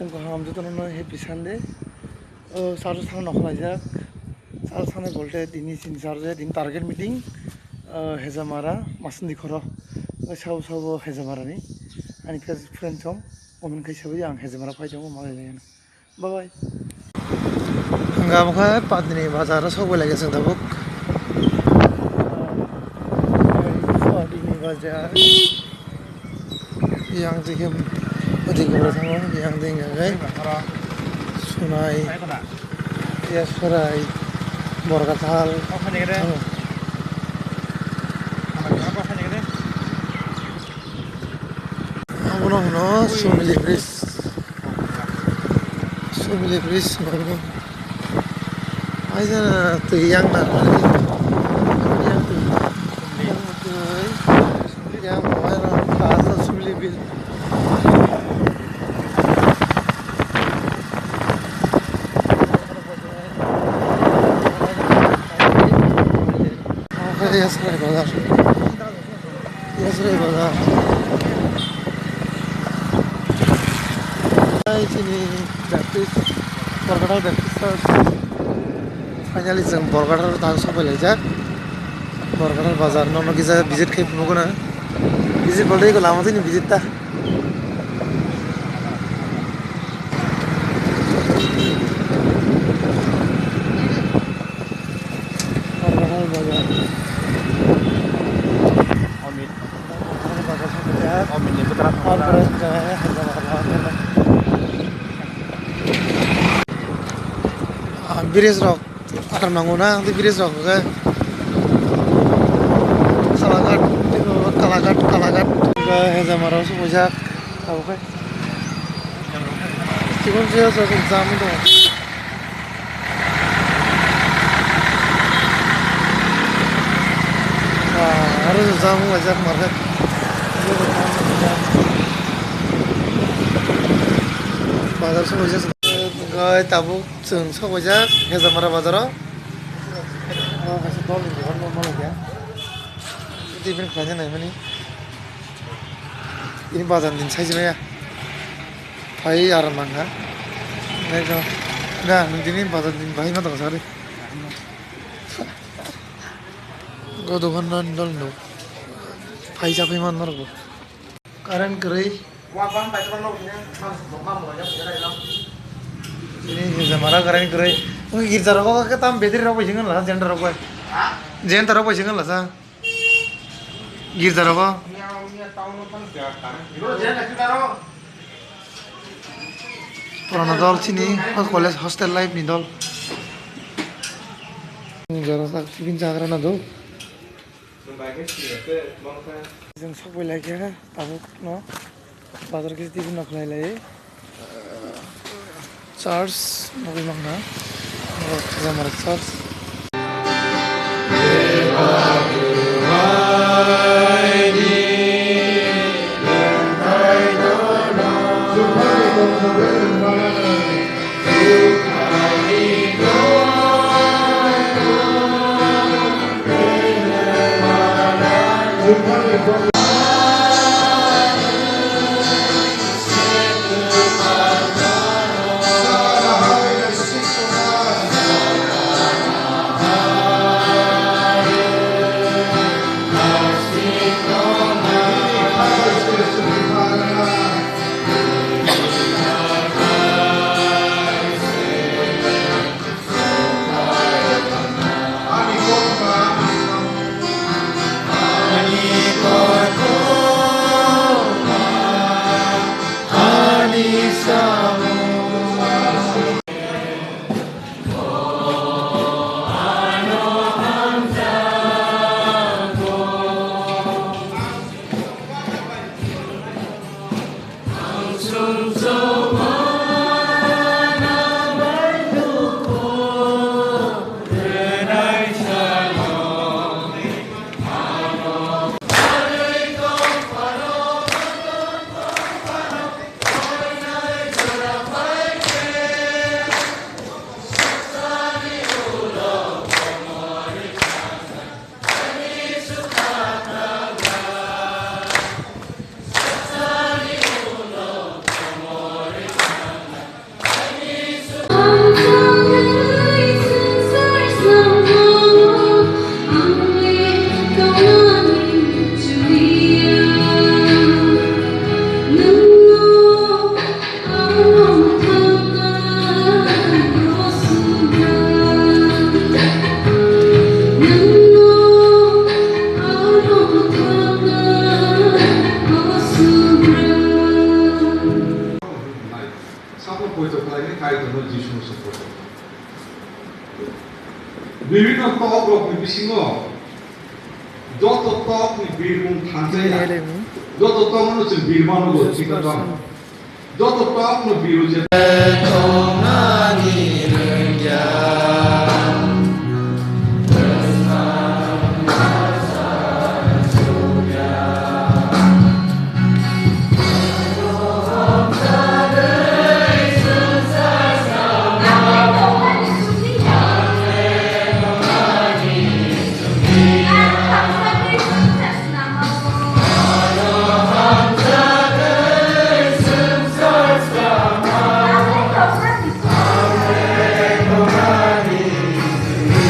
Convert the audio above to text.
fungkaham jotono happy Sunday. Sarjo sang nokhlaijak. Sarjo sang bolte dini sin sarjo din target meeting. Hezamara masni khoro. Sabo sabo hezamara ni. Ani ka friend chong. Omen kai sabi ang hezamara pai chong ma le. Bye bye. Hangam kha padni bazar sobo lage sang dabuk. Dini bazar. Yang tikem 어디 그러서 yang tinggal sunai ya sunai morgatal apa nih kira apa nih kira no sumili bris baru aja tuh yang yang mau kasa sumili bris Yasray Bazar. Sini Baptist, Borgata Baptist. Finally, जों Borgata थांनो सफैलायबाय Borgata Bazar नावनो किसा visit खालामगोन ना visit बोलते ही को लामा थी नहीं visit था Bridge rock, akan bangunan di bridge rock, kan? Kalagat, juga Hezamara sumujak, tahu kan? Cikun sih soal jam itu. Harus jam wajak market. Bazar sumujak. Guys, tabu sung sokojak Hezamara bazar. Kasih tol ini kan normal aja. Itu ini kerja nih mana? Ini bazar din size nya ya. Pai aram mangga. Nah, ini bazar din pai mata kasar. Gua dokan nol no. Pai capai mana nol. Karen kiri. Wabang pai kalau nol ini masuk lokal aja jadi lah. Ini Hezamara keren keren. Mungkin gitar rokok ketam betri rokok jangan lah, jangan rokok. Jangan rokok jangan lah sa. Gitar rokok. Purana dol sini, college hostel life nih dol. Jara sak bikin cakra na dol. Jangan sok boleh lagi ya, tabuk no. Bazar kisi tibi nak lagi. Church, mobil mana? Hezamara Church. সামনে পয়তো খাইনি খাই তো যিশু support বিভিন্ন টক রকম বিসিङ যত টক नि বীরভূম থানছে যত টক ন বীরবানো গো ঠিক যত টক ন বীরু যে